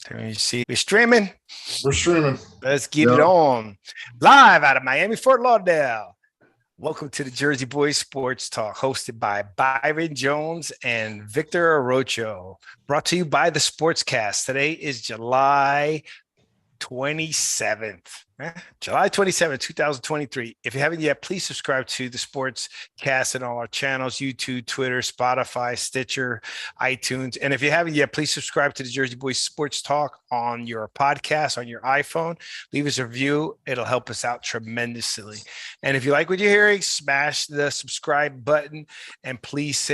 You see, we're streaming. We're streaming. Let's get it on. Live out of Miami, Fort Lauderdale. Welcome to the Jersey Boys Sports Talk, hosted by Byron Jones and Victor Arocho. Brought to you by the Sportscast. Today is July 27th. July 27th, 2023. If you haven't yet, please subscribe to the Sportscast and all our channels, YouTube, Twitter, Spotify, Stitcher, iTunes. And if you haven't yet, please subscribe to the Jersey Boys Sports Talk on your podcast, on your iPhone. Leave us a review. It'll help us out tremendously. And if you like what you're hearing, smash the subscribe button and please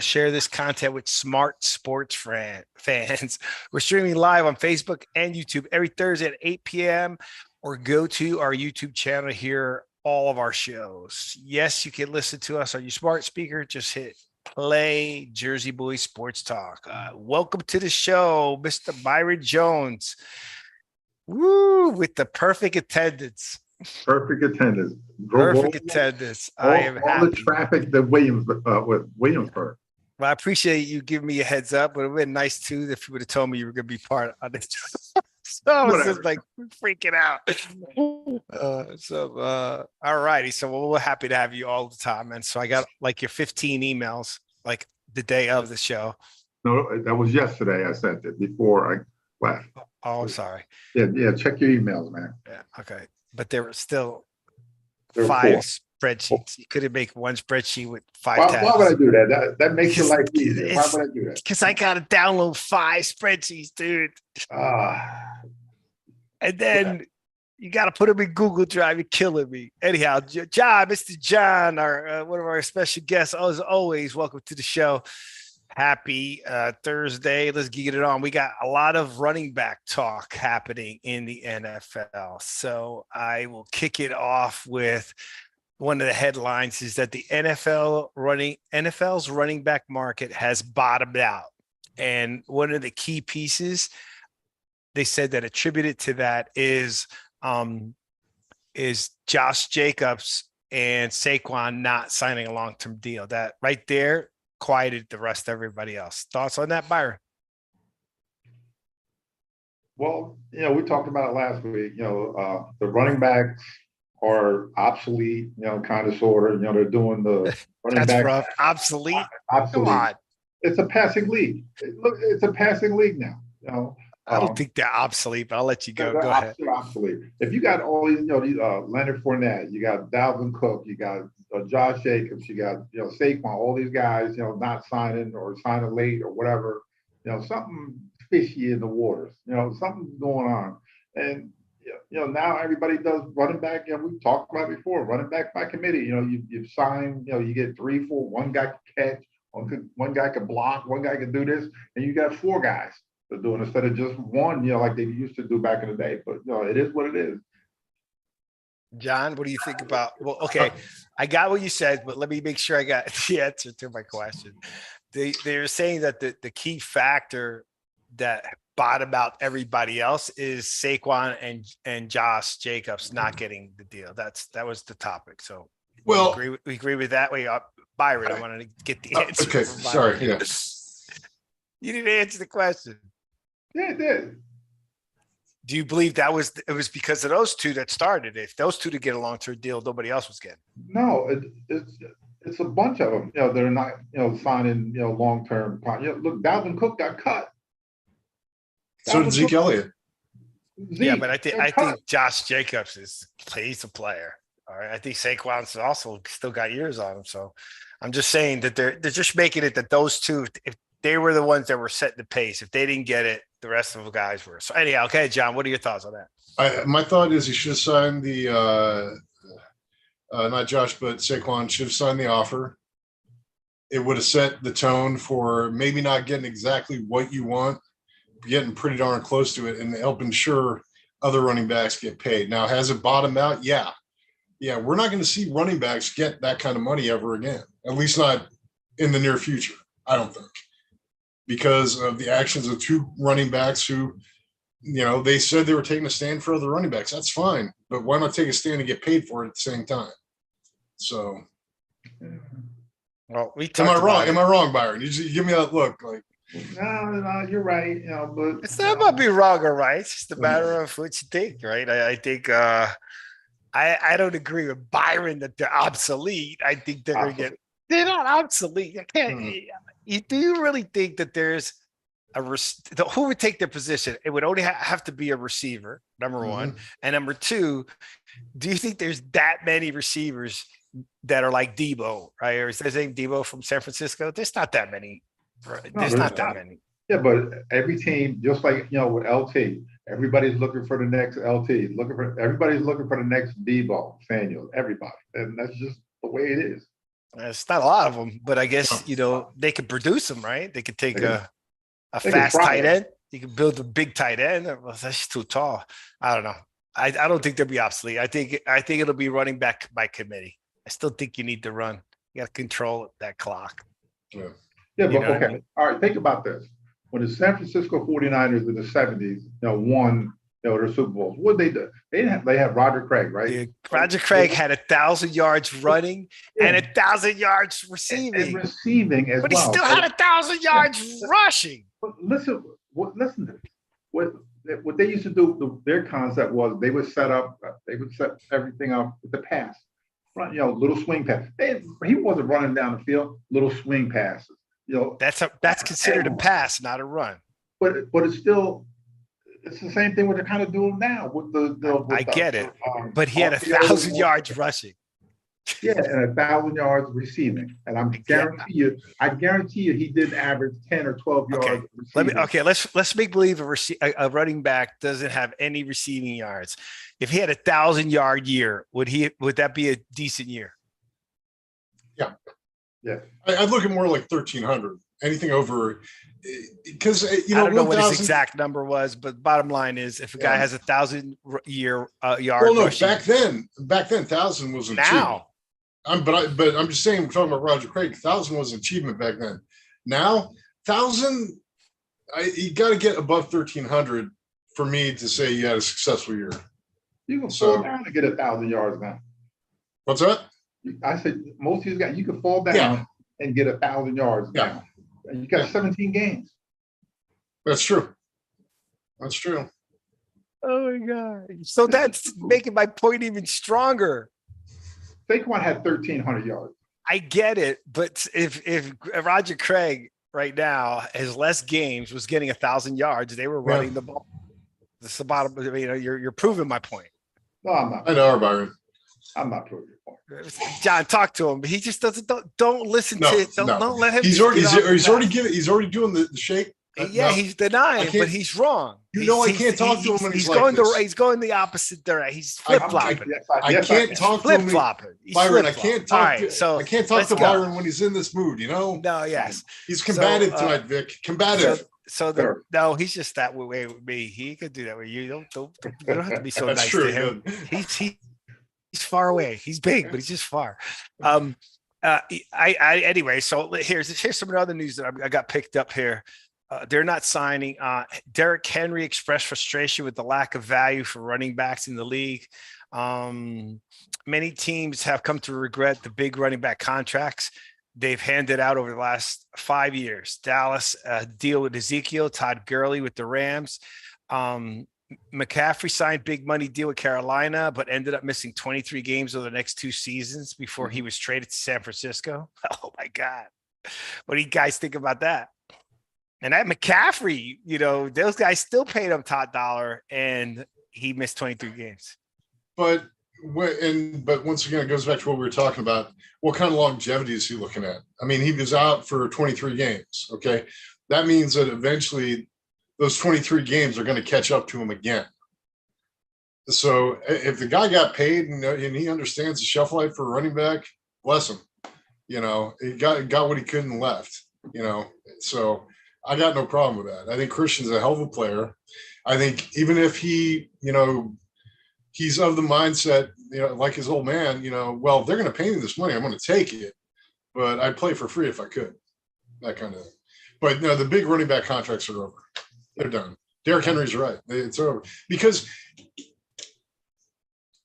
share this content with smart sports fans. We're streaming live on Facebook and YouTube every Thursday at 8 p.m. or go to our YouTube channel to hear all of our shows. Yes, you can listen to us on your smart speaker. Just hit play Jersey Boys Sports Talk. Welcome to the show, Mr. Byron Jones. Woo, with the perfect attendance. Perfect attendance. Perfect attendance. I am happy. All the traffic that Williamsburg. Well, I appreciate you giving me a heads up, but it would have been nice too if you would have told me you were going to be part of this. So I was just like freaking out. All righty. So we're happy to have you all the time. And so I got like your 15 emails, like the day of the show. No, that was yesterday. I sent it before I left. Oh, I'm sorry. Yeah. Check your emails, man. Yeah. Okay. But there were still There were 5 4. spreadsheets. You couldn't make one spreadsheet with 5 tabs. Why would I do that? That makes your life easier. Why would I do that? Because I got to download 5 spreadsheets, dude. And then you got to put them in Google Drive. You're killing me. Anyhow, Mr. John, our one of our special guests, as always, welcome to the show. Happy Thursday. Let's get it on. We got a lot of running back talk happening in the NFL. So I will kick it off with one of the headlines is that the NFL's running back market has bottomed out. And one of the key pieces they said that attributed to that is Josh Jacobs and Saquon not signing a long-term deal. That right there quieted the rest of everybody else. Thoughts on that, Byron? Well, we talked about it last week. The running backs are obsolete, kind of, sort of. They're doing the running That's back. rough. Obsolete? Obsolete. Come on. It's a passing league. It's a passing league now. I don't think they're obsolete, but I'll let you go. Go ahead. Obsolete. If you got all these, Leonard Fournette, you got Dalvin Cook, you got Josh Jacobs, you got Saquon, all these guys, not signing or signing late or whatever, something fishy in the waters, something's going on, and now everybody does running back. We've talked about it before, running back by committee. You sign, you get 3, 4, one guy can catch, one guy can block, one guy can do this, and you got 4 guys. They're doing instead of just one, like they used to do back in the day. But it is what it is. John, what do you think about? Well, okay, I got what you said, but let me make sure I got the answer to my question. They're saying that the key factor that bottomed out everybody else is Saquon and Josh Jacobs not getting the deal. That was the topic. So we agree with that. Byron, I wanted to get the answer. Okay, sorry. Yeah. You didn't answer the question. Yeah, it did. Do you believe it was because of those two that started? If those two to get a long-term deal, nobody else was getting. No, it's a bunch of them. They're not signing long-term. Look, Dalvin Cook got cut. So did Zeke Elliott. Yeah, but I think Josh Jacobs he's a player. All right, I think Saquon's also still got years on him. So I'm just saying that they're just making it that those two, if they were the ones that were setting the pace. If they didn't get it, the rest of the guys were. So anyhow, okay, John, what are your thoughts on that? My thought is he should have signed the not Josh, but Saquon should have signed the offer. It would have set the tone for maybe not getting exactly what you want, getting pretty darn close to it, and help ensure other running backs get paid. Now, has it bottomed out? Yeah. We're not going to see running backs get that kind of money ever again, at least not in the near future, I don't think. Because of the actions of 2 running backs who, they said they were taking a stand for other running backs. That's fine. But why not take a stand and get paid for it at the same time? So, well, am I wrong? Am I wrong, Byron? You give me that look like No, you're right. You know, but It's not about being wrong or right. It's just a matter of what you think, right? I think I don't agree with Byron that they're obsolete. I think they're going to get. They're not obsolete. I can't. Do you really think that there's who would take their position? It would only have to be a receiver, number one, and number two. Do you think there's that many receivers that are like Debo, right? Or is his name Debo from San Francisco? There's not that many. There's not that many. Yeah, but every team, just like with LT, everybody's looking for the next LT. Everybody's looking for the next Debo, Samuel, everybody, and that's just the way it is. It's not a lot of them, but I guess they could produce them, right? They could take a fast tight end. You can build a big tight end. Well, that's too tall. I don't know. I don't think they'll be obsolete. I think it'll be running back by committee. I still think you need to run. You got to control that clock. Yeah, but okay. I mean? All right, think about this. When the San Francisco 49ers in the 70s, won their Super Bowls, what did they do? They had Roger Craig, right? Yeah, Roger Craig had 1,000 yards running and 1,000 yards receiving. And receiving as well. But he still had 1,000 yards rushing. But listen to this. What they used to do, their concept was they would set everything up with the pass. Run, little swing pass. He wasn't running down the field, little swing passes. That's considered a pass, not a run. But it's the same thing what they're kind of doing now with I get it. But he had 1,000 yards rushing. Yeah, and 1,000 yards receiving. And I guarantee you he did average 10 or 12 yards. Let's make believe a running back doesn't have any receiving yards. If he had 1,000-yard year, would that be a decent year? Yeah. Yeah. I'd look at more like 1,300. Anything over, because I don't know what his exact number was, but bottom line is, if a guy has 1,000-year yard, well, no, rushing, back then, 1,000 was an now. Achievement. But I'm just saying, we're talking about Roger Craig. 1,000 was an achievement back then. Now, 1,000, you got to get above 1,300 for me to say you had a successful year. You can fall down to get 1,000 yards now. What's that? I said most of these guys, you can fall down and get 1,000 yards now. And you got 17 games. That's true. That's true. Oh my God! So that's making my point even stronger. Saquon had 1,300 yards. I get it, but if Roger Craig right now has less games, was getting 1,000 yards, they were running the ball. That's the bottom. You're proving my point. No, I'm not. I know, Byron. I'm not proving your point. John, talk to him, but he just doesn't. Don't listen to it. Don't let him. He's already doing the shake. He's denying, but he's wrong. I can't talk to him when he's like this. He's going the opposite direction. He's flip flopping. I can't talk to him. Flip flopping. Byron, I can't talk. I can't talk to Byron when he's in this mood. No, yes. He's combative tonight, Vic. Combative. No, he's just that way with me. He could do that with you. You don't have to be so nice to him. He's far away. He's big, but he's just far. Anyway, so here's some other news that I got picked up here. They're not signing. Derrick Henry expressed frustration with the lack of value for running backs in the league. Many teams have come to regret the big running back contracts they've handed out over the last 5 years. Dallas deal with Ezekiel, Todd Gurley with the Rams. McCaffrey signed big money deal with Carolina, but ended up missing 23 games over the next 2 seasons before he was traded to San Francisco. Oh my God. What do you guys think about that? And that McCaffrey, those guys still paid him top dollar and he missed 23 games. But once again, it goes back to what we were talking about. What kind of longevity is he looking at? I mean, he was out for 23 games. Okay. That means that eventually those 23 games are going to catch up to him again. So if the guy got paid and he understands the shelf life for a running back, bless him. He got what he could and left. So I got no problem with that. I think Christian's a hell of a player. I think even if he, he's of the mindset, like his old man, well, they're going to pay me this money. I'm going to take it, but I'd play for free if I could. That kind of thing. But no, the big running back contracts are over. They're done. Derrick Henry's right. It's over. Because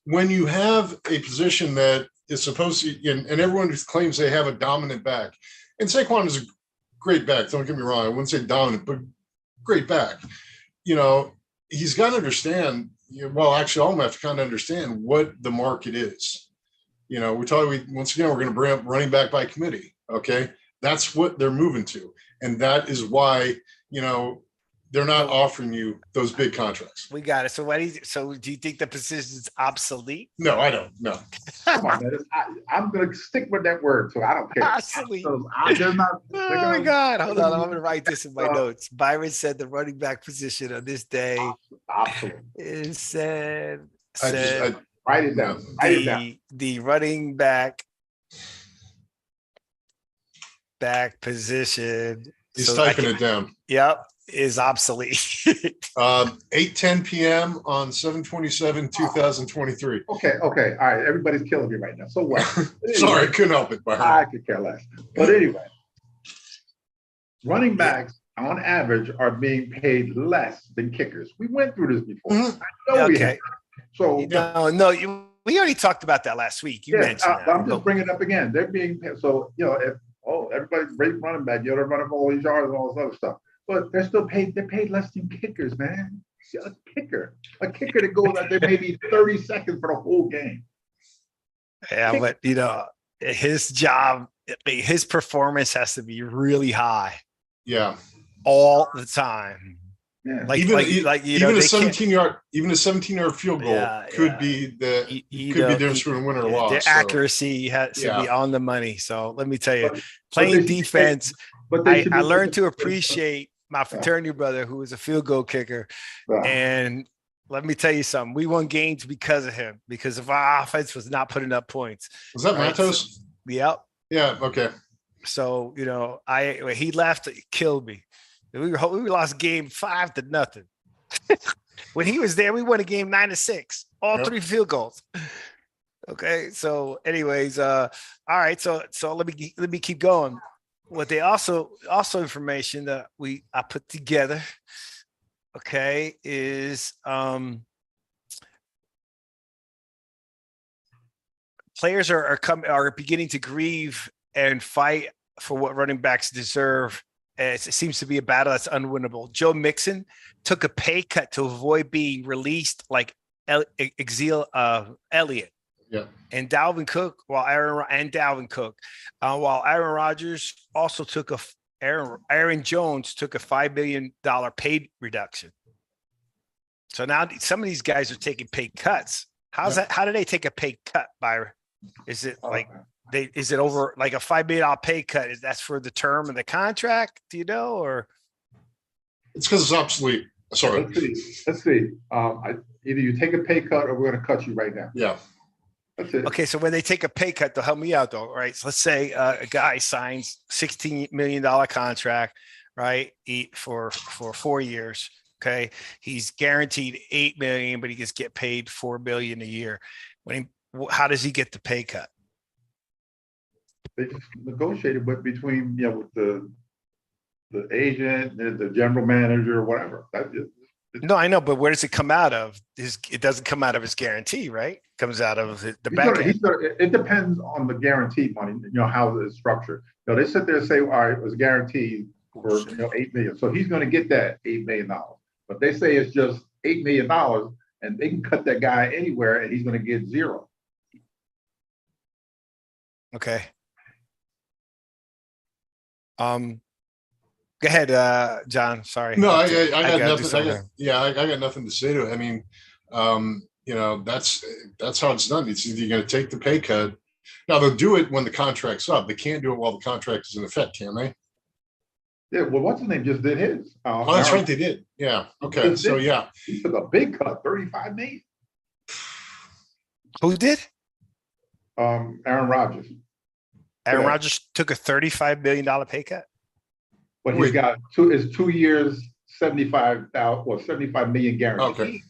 when you have a position that is supposed to, and everyone claims they have a dominant back, and Saquon is a great back. Don't get me wrong. I wouldn't say dominant, but great back. You know, he's got to understand. Well, actually, I'm gonna have to kind of understand what the market is. You know, once again, we're going to bring up running back by committee. Okay, that's what they're moving to, and that is why they're not offering you those big contracts. We got it. So do you think the position is obsolete? No, I don't. No. Come on, man. I'm going to stick with that word, so I don't care. Obsolete. So oh my God. Hold on. I'm going to write this in my notes. Byron said the running back position on this day is said. Write it down. The running back position. He's typing it down. Yep. Is obsolete. 8:10 p.m. on 7/27/2023. Okay. All right. Everybody's killing me right now. So what? Anyway, sorry, couldn't help it. I could care less. But anyway, running backs on average are being paid less than kickers. We went through this before. Mm-hmm. I know we have. So we already talked about that last week. You mentioned that. I'm just bringing it up again. They're being paid. So if everybody's great running back, they're running for all these yards and all this other stuff. But they're still paid. They're paid less than kickers, man. A kicker that goes out there maybe 30 seconds for the whole game. Yeah, but his job, his performance has to be really high. Yeah, all the time. Yeah, even a 17-yard field goal could be the difference between win or loss. Their accuracy has to be on the money. So let me tell you, playing defense. I learned to appreciate my fraternity brother who was a field goal kicker. And let me tell you something. We won games because of him, because if our offense was not putting up points. Was that Matos? Yep. Yeah. Okay. So, when he left, it killed me. We lost game 5-0. When he was there, we won a game 9-6, all 3 field goals. Okay. So anyways, all right. So let me keep going. What they also information that I put together, okay, is players are beginning to grieve and fight for what running backs deserve. It seems to be a battle that's unwinnable. Joe Mixon took a pay cut to avoid being released like Ezekiel Elliott. Yeah. And Dalvin Cook, while Aaron Rodgers also took Aaron Jones took a $5 million paid reduction. So now some of these guys are taking pay cuts. How's that? How do they take a pay cut, Byron? Is it like is it over like a $5 million pay cut? That's for the term of the contract? Do you know, or it's because it's obsolete? Sorry. Let's see. Either you take a pay cut or we're going to cut you right now. Yeah. That's it. Okay, so when they take a pay cut, they'll help me out though, right? So let's say a guy signs $16 million contract, right? For 4 years. Okay, he's guaranteed $8 million, but he just get paid $4 million a year. How does he get the pay cut? They just negotiated between with the agent and the general manager or whatever. No, I know, but where does it come out of? It doesn't come out of his guarantee, right? It comes out of the back end. It depends on the guarantee money, how it's structured. They sit there and say, all right, it was guaranteed for $8 million. So he's going to get that $8 million. But they say it's just $8 million and they can cut that guy anywhere and he's going to get zero. Okay. Go ahead, John. Sorry. No, I got nothing. I got nothing to say to it. I mean, that's how it's done. It's either you're going to take the pay cut. Now they'll do it when the contract's up. They can't do it while the contract is in effect, can they? Yeah. Well, what's his name just did his. That's right. They did. Yeah. Okay. So yeah, he took a big cut, $35 million. Who did? Aaron Rodgers. Aaron Rodgers took a $35 million pay cut. But he's got 2 years, $75 million guaranteed. Okay.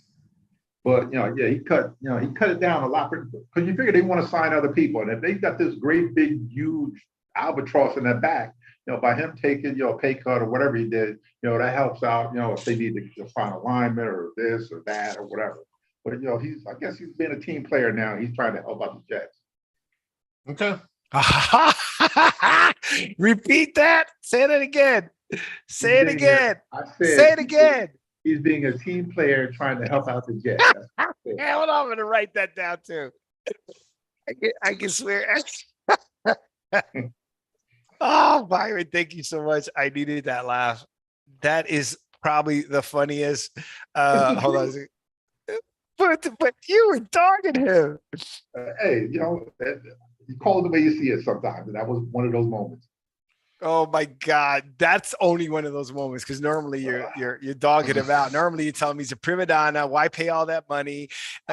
But he cut it down a lot because you figure they want to sign other people, and if they've got this great big huge albatross in their back, by him taking a pay cut or whatever he did, that helps out. If they need to find alignment or this or that or whatever. But I guess he's been a team player now. He's trying to help out the Jets. Okay. Repeat that. Say that again. Say it again. Say it again. He's being a team player trying to help out the Jets. Yeah, hold on. I'm going to write that down too. I can swear. Oh, Byron, thank you so much. I needed that laugh. That is probably the funniest. Hold on a second. But you were dogging him. Hey, you call it the way you see it sometimes. And that was one of those moments. Oh my God, that's only one of those moments because normally you're dogging him out. Normally you tell him he's a prima donna. Why pay all that money?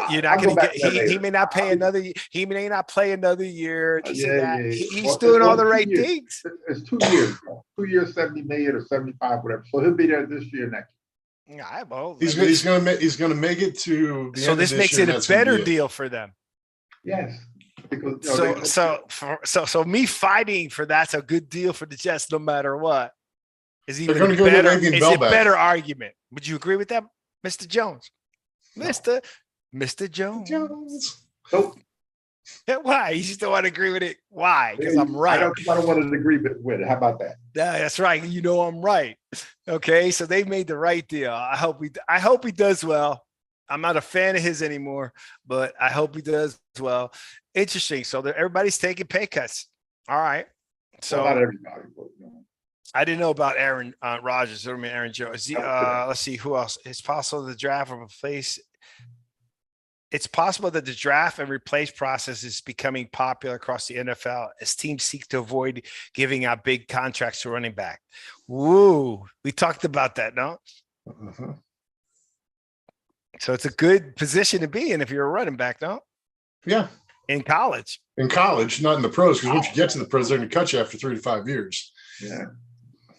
You're not going to get. He may not pay another. He may not play another year. He's doing all the right things. It's 2 years. 2 years, 70 million or 75, whatever. So he'll be there this year, next year. Yeah, well, he's gonna make it to. So this makes it a better deal for them. Yes. Because, so me fighting for that's a good deal for the Jets, no matter what, is even better. Is a better argument. Would you agree with that, Mr. Jones? No. Mr. Jones. Nope. Why? You just don't want to agree with it? Why? Because I'm right. I don't want to agree with it. How about that? Yeah, that's right. You know I'm right. Okay, so they made the right deal. I hope he does well. I'm not a fan of his anymore, but I hope he does well. Interesting. So everybody's taking pay cuts. All right. So not everybody, but, I didn't know about Aaron Rodgers. I mean, Aaron Jones. Let's see who else. It's possible the draft or replace. It's possible that the draft and replace process is becoming popular across the NFL as teams seek to avoid giving out big contracts to running back. Woo. We talked about that, no? Uh-huh. So it's a good position to be in if you're a running back, no? Yeah. In college. In college, not in the pros, because once you get to the pros, they're going to cut you after 3 to 5 years. Yeah.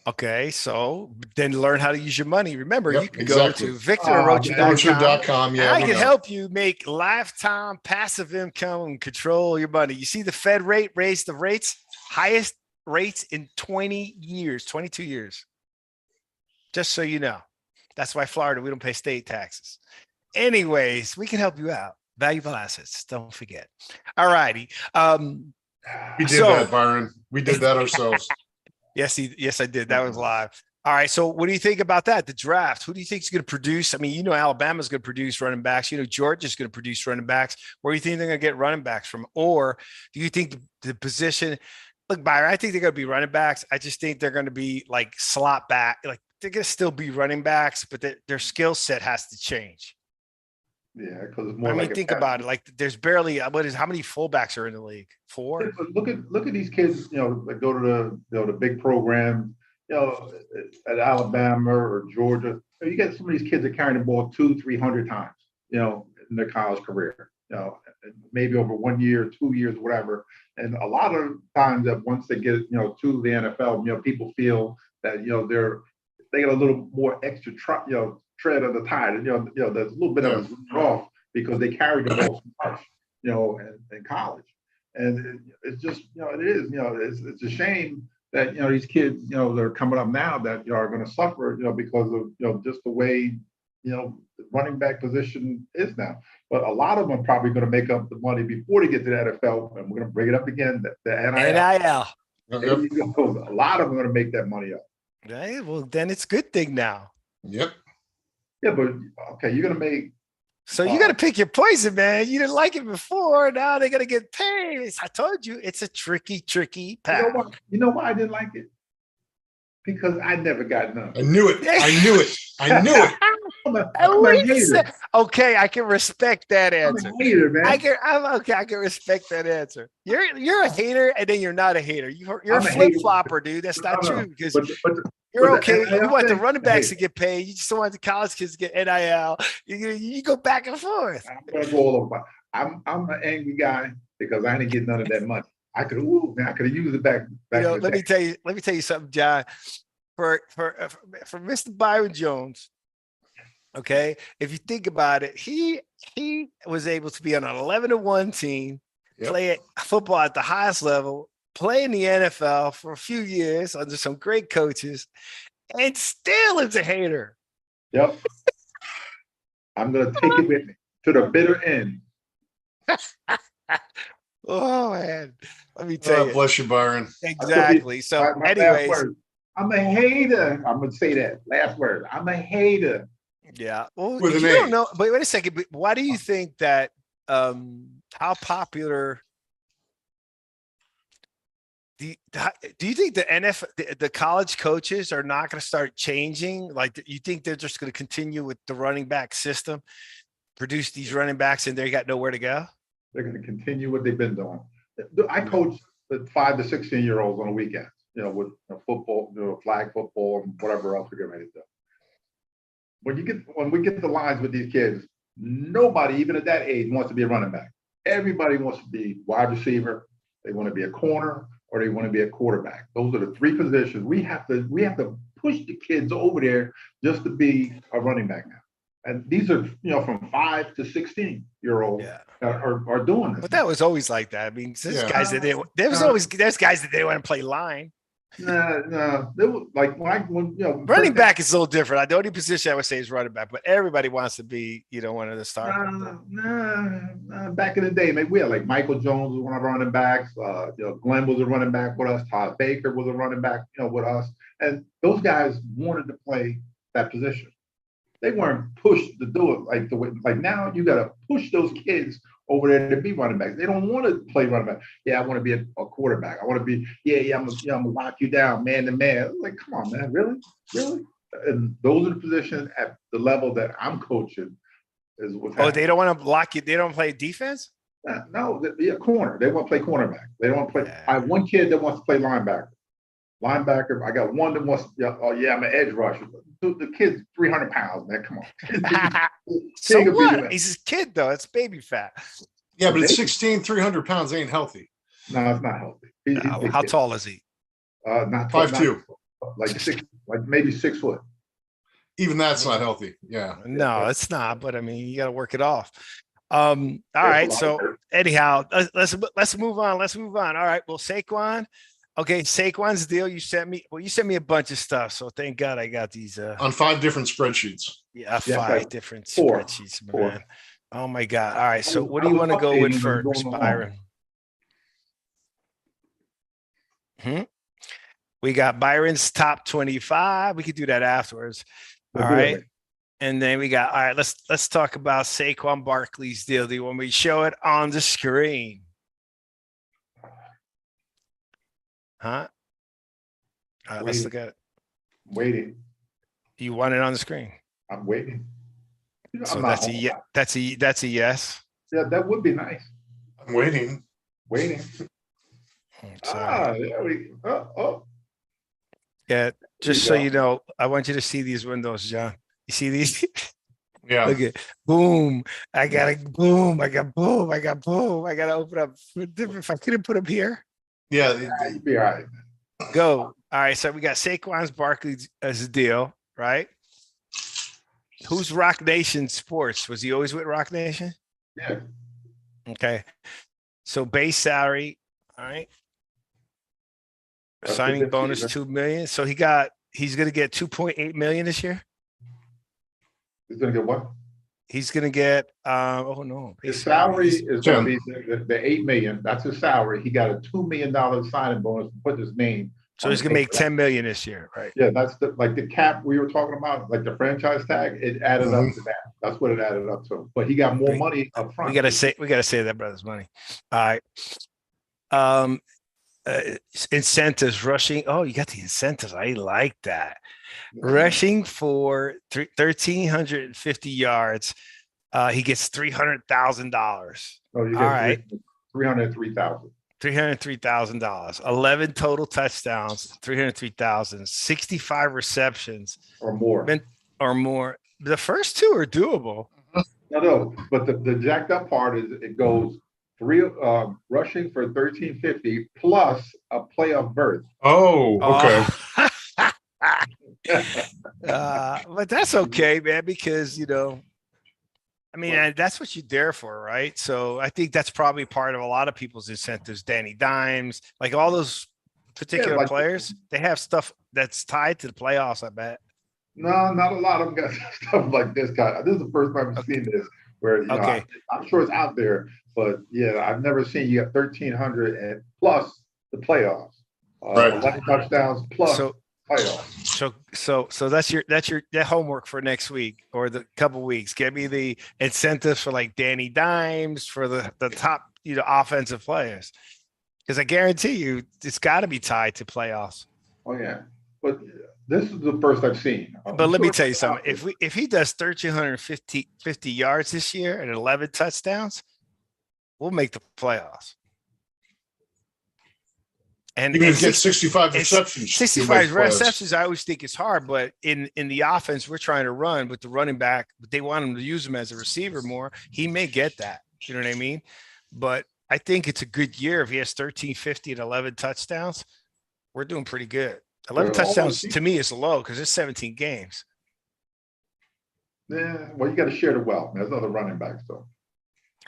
Okay, so then learn how to use your money. Remember, you can go to VictorArocha.com. Yeah, I can help you make lifetime passive income and control your money. You see the Fed rate raised the rates, highest rates in 20 years, 22 years. Just so you know. That's why Florida, we don't pay state taxes. Anyways, we can help you out. Valuable assets. Don't forget. All righty. We did that, Byron. We did that ourselves. Yes, I did. That was live. All right. So what do you think about that? The draft. Who do you think is going to produce? I mean, Alabama's going to produce running backs. Georgia's going to produce running backs. Where do you think they're going to get running backs from? Or do you think the position? Look, Byron, I think they're going to be running backs. I just think they're going to be like slot back. Like they're going to still be running backs, but their skill set has to change. Yeah, because it's more. Think about it. Like there's barely how many fullbacks are in the league? 4. Yeah, look at these kids. That go to the big program. At Alabama or Georgia, you get some of these kids that carrying the ball 200-300 times. In their college career. Maybe over 1 year, 2 years, whatever. And a lot of times that once they get to the NFL, people feel that they get a little more extra tread of the tide, and there's a little bit of it off because they carry the ball so much, in college, and it's just it is it's a shame that these kids that are coming up now that are going to suffer because of just the way the running back position is now. But a lot of them are probably going to make up the money before they get to the NFL, and we're going to bring it up again. The NIL. A lot of them are going to make that money up. Right. Well, then it's a good thing now. Yep. Yeah, but okay, you're gonna make. So you got to pick your poison, man. You didn't like it before. Now they're gonna get paid. I told you it's a tricky path. You know why I didn't like it? Because I never got none. I knew it. I'm a hater. Okay, I can respect that answer. I'm a hater, man. I can respect that answer. You're a hater, and then you're not a hater. You're a flip flopper, dude. That's not true because you're okay. You want the running backs to get paid. You just don't want the college kids to get NIL. You go back and forth. I'm gonna go all over. I'm an angry guy because I didn't get none of that money. I could have used it back. Let me tell you something, John. For Mr. Byron Jones, okay, if you think about it, he was able to be on an 11-1 team, play football at the highest level, play in the NFL for a few years under some great coaches, and still is a hater. Yep. I'm gonna take it with me to the bitter end. Oh man, let me tell you. Bless you, Byron. Exactly. So, my last anyways, word. I'm a hater. I'm gonna say that last word. I'm a hater. yeah. Well, With if an you don't A. know, but wait a second. But why do you think that? How popular? Do you think the the college coaches are not going to start changing? Like, you think they're just going to continue with the running back system, produce these running backs, and they got nowhere to go? They're going to continue what they've been doing. I coach the 5 to 16-year-olds on the weekends, with football, flag football, and whatever else we're getting ready to do. When we get the lines with these kids, nobody, even at that age, wants to be a running back. Everybody wants to be wide receiver. They want to be a corner, or they want to be a quarterback. Those are the three positions. We have to push the kids over there just to be a running back now. And these are, from 5 to 16-year-olds are doing this. But that was always like that. I mean, there's guys that there's guys that they want to play line. No. Like when running back is a little different. The only position I would say is running back, but everybody wants to be, one of the stars. Back in the day, maybe we had like Michael Jones was one of our running backs. Glenn was a running back with us. Todd Baker was a running back, with us. And those guys wanted to play that position. They weren't pushed to do it like the way. Like now, you got to push those kids over there to be running backs. They don't want to play running back. Yeah, I want to be a quarterback. I want to be. I'm gonna lock you down, man to man. Like, come on, man, really? And those are the positions at the level that I'm coaching. Is what's happening. They don't want to lock you. They don't play defense. No, be a corner. They want to play cornerback. They don't want to play. Yeah. I have one kid that wants to play linebacker. I got one that wants. I'm an edge rusher. The kid's 300 pounds, man. Come on. So what? He's a kid, though. It's baby fat. Yeah, but at 16, 300 pounds ain't healthy. No, it's not healthy. How tall is he? Not 5'2". Like maybe 6 foot. Even that's not healthy. Yeah. No, it's not. But I mean, you got to work it off. All right. So anyhow, let's move on. All right. Well, Saquon. Okay, Saquon's deal. You sent me a bunch of stuff. So thank God I got these on 5 different spreadsheets. Yeah, 5 different spreadsheets, man. Oh my God. All right. So what do you want to go with first, Byron? We got Byron's top 25. We could do that afterwards. All right. And then we got, all right, let's talk about Saquon Barkley's deal. Do you want me to show it on the screen? Huh? All right, let's look at it. Waiting. You want it on the screen? I'm waiting. So that's a yes. Yeah, that would be nice. I'm waiting. There we go. Yeah, just so you know, I want you to see these windows, John. You see these? Yeah. Look at boom. I got boom. I got to open up. If I couldn't put them here. Yeah, you'd be all right. Go. All right. So we got Saquon's Barkley's as a deal, right? Who's Rock Nation Sports? Was he always with Rock Nation? Yeah. Okay. So base salary, all right. Signing bonus $2 million. So he's going to get $2.8 million this year. He's going to get what? He's going to get his salary is going to be the $8 million. That's his salary. He got a $2 million signing bonus to put his name. So he's going to make $10 million this year, right? Yeah, that's the cap we were talking about, like the franchise tag. It added up to that. That's what it added up to. But he got more money up front. We got to say that brother's money. All right. Incentives rushing. Oh, you got the incentives. I like that. Rushing for 1,350 yards. He gets $300,000. Oh, you get all right. $303,000. 11 total touchdowns. 303,000. 65 receptions or more. The first 2 are doable. No. But the jacked up part is it goes rushing for 1,350 plus a playoff berth. Oh, okay. But that's okay, man, because that's what you're there for, right? So I think that's probably part of a lot of people's incentives. Danny Dimes, like all those particular players, they have stuff that's tied to the playoffs, I bet. No, not a lot of them got stuff like this guy. This is the first time I've seen this. where Okay. I'm sure it's out there, but yeah, I've never seen you have 1,300 and plus the playoffs, Right. 11 touchdowns plus So playoffs. so that's your homework for next week or the couple weeks. Get me the incentives for like Danny Dimes for the top offensive players, because I guarantee you it's got to be tied to playoffs. Oh yeah, but this is the first I've seen. But let me tell you something. If he does 1,350 yards this year and 11 touchdowns, we'll make the playoffs. And even if you get 65 receptions, 65 receptions, I always think it's hard. But in the offense, we're trying to run with the running back, but they want him to use him as a receiver more. He may get that. You know what I mean? But I think it's a good year if he has 1,350 and 11 touchdowns. We're doing pretty good. 11 touchdowns to me is low because it's 17 games. Yeah, well, you got to share the wealth. There's other running backs though.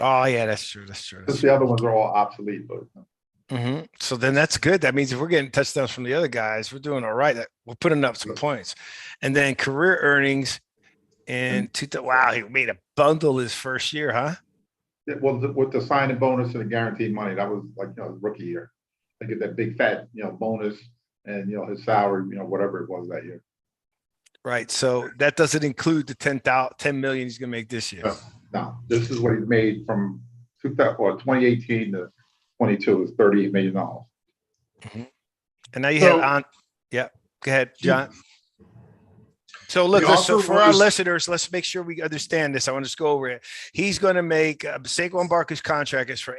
Oh yeah, that's true. The other ones are all obsolete, but. So then that's good. That means if we're getting touchdowns from the other guys, we're doing all right. We're putting up some points. And then career earnings in wow, he made a bundle his first year, huh? Yeah, well, with the signing bonus and the guaranteed money, that was like his rookie year. They get that big fat bonus and his salary, whatever it was that year. Right. So that doesn't include the 10 million he's gonna make this year. No, this is what he's made from 2018 to 22 is $38 million. And now you have on. Yeah, go ahead, John. So look, so for our listeners, let's make sure we understand this. I want to just go over it. He's going to make Saquon Barkley's contract is for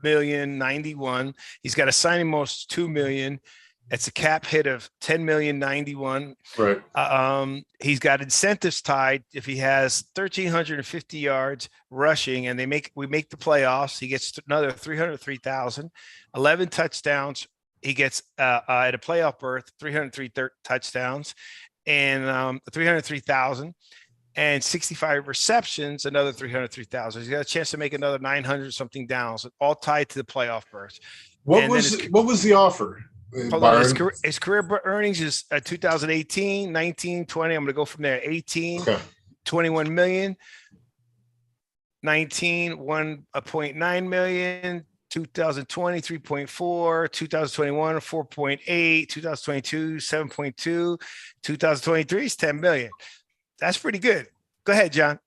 $8,091,000. He's got a signing bonus $2 million. It's a cap hit of $10,091,000. Right. He's got incentives tied. If he has 1,350 yards rushing and we make the playoffs, he gets another 303,000, 11 touchdowns. He gets at a playoff berth, 303 touchdowns and 303,000 and 65 receptions, another 303,000. He's got a chance to make another 900 something downs, all tied to the playoff berth. What was the offer? Hold on, his career earnings is 2018, 19, 20. I'm going to go from there. 18, okay. 21 million, 19, 1.9 million, 2020, 3.4, 2021, 4.8, 2022, 7.2, 2023 is 10 million. That's pretty good. Go ahead, John.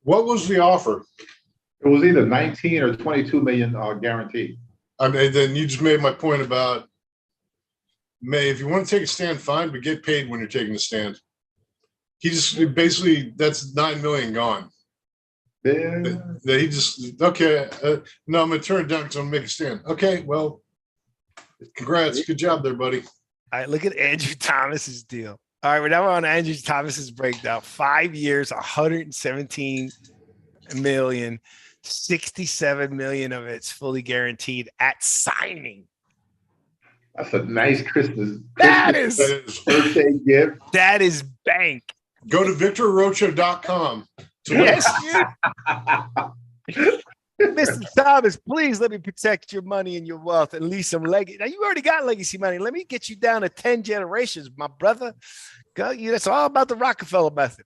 What was the offer? It was either 19 or 22 million guaranteed. I mean, then you just made my point about if you want to take a stand, fine, but get paid when you're taking a stand. He just basically, that's 9 million gone. Yeah. That he just, okay, no, I'm going to turn it down because I'm going to make a stand. Okay, well, congrats. Good job there, buddy. All right, look at Andrew Thomas's deal. All right, we're now on Andrew Thomas's breakdown. 5 years, 117 million. 67 million of it's fully guaranteed at signing. That's a nice Christmas birthday gift. That is bank. Go to victorrocho.com. Yes, Mr. Thomas, please let me protect your money and your wealth and leave some legacy. Now you already got legacy money. Let me get you down to 10 generations, my brother. That's all about the Rockefeller method.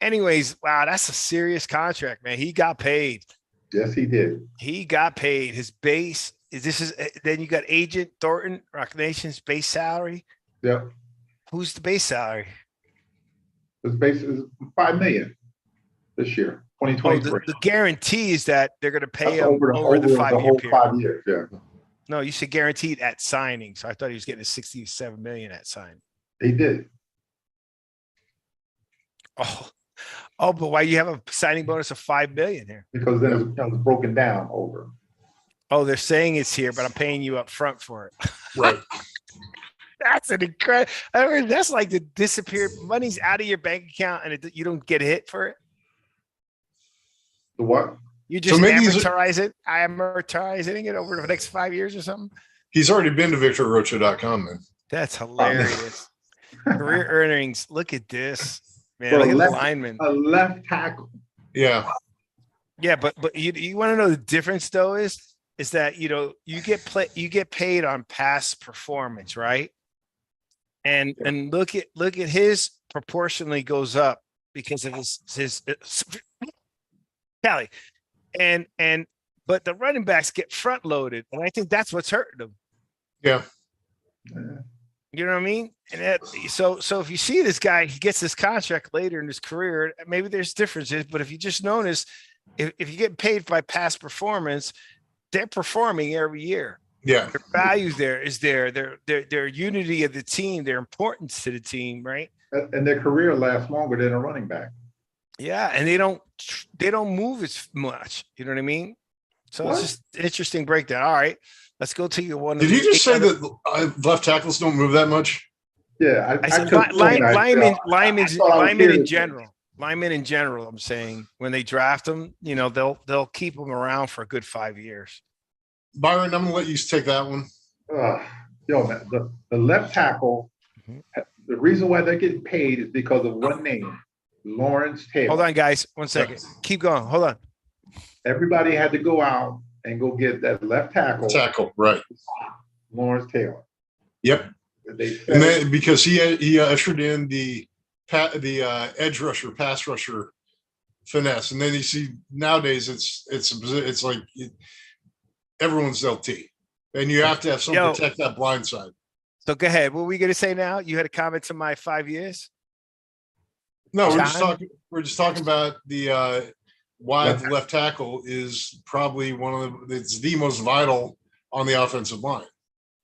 Anyways, wow, that's a serious contract, man. He got paid. Yes, he did. He got paid. His base is then you got Agent Thornton, Rock Nation's base salary. Yeah. Who's the base salary? His base is $5 million this year, 2023. The guarantee is that they're going to pay him over the 5 year period. 5 years, yeah. No, you said guaranteed at signing. So I thought he was getting a 67 million at signing. He did. Oh, but why you have a signing bonus of 5 million here? Because then it's broken down over. Oh, they're saying it's here, but I'm paying you up front for it. Right. That's an incredible. I mean, that's like the disappeared money's out of your bank account and you don't get hit for it. The what? You just amortizing it over the next 5 years or something. He's already been to victorrocho.com, man. That's hilarious. Career earnings. Look at this. Man, look at the lineman. A left tackle. Yeah. Yeah, but you want to know the difference though is that you get paid on past performance, right? And look at his proportionally goes up because of his Cali, but the running backs get front loaded, and I think that's what's hurting them. Yeah. You know what I mean? And so if you see this guy, he gets this contract later in his career, maybe there's differences, but if you just notice, if you get paid by past performance, they're performing every year. Yeah. Their values there is their unity of the team, their importance to the team, right? And their career lasts longer than a running back. Yeah, and they don't move as much. You know what I mean? So It's just an interesting breakdown. All right, let's go to your one. Did he just say that left tackles don't move that much? Yeah, I said linemen in general. Linemen in general. I'm saying when they draft them, they'll keep them around for a good 5 years. Byron, I'm gonna let you take that one. Man, the left tackle. Mm-hmm. The reason why they're getting paid is because of one name, Lawrence Taylor. Hold on, guys. 1 second. Keep going. Hold on. Everybody had to go out and go get that left tackle. Right. Lawrence Taylor. Yep. And then because he ushered in the edge rusher, pass rusher finesse, and then you see nowadays it's like everyone's LT, and you have to have someone protect that blind side. So go ahead. What were we going to say now? You had a comment to my 5 years? No, we're just talking about the why the left tackle is probably it's the most vital on the offensive line.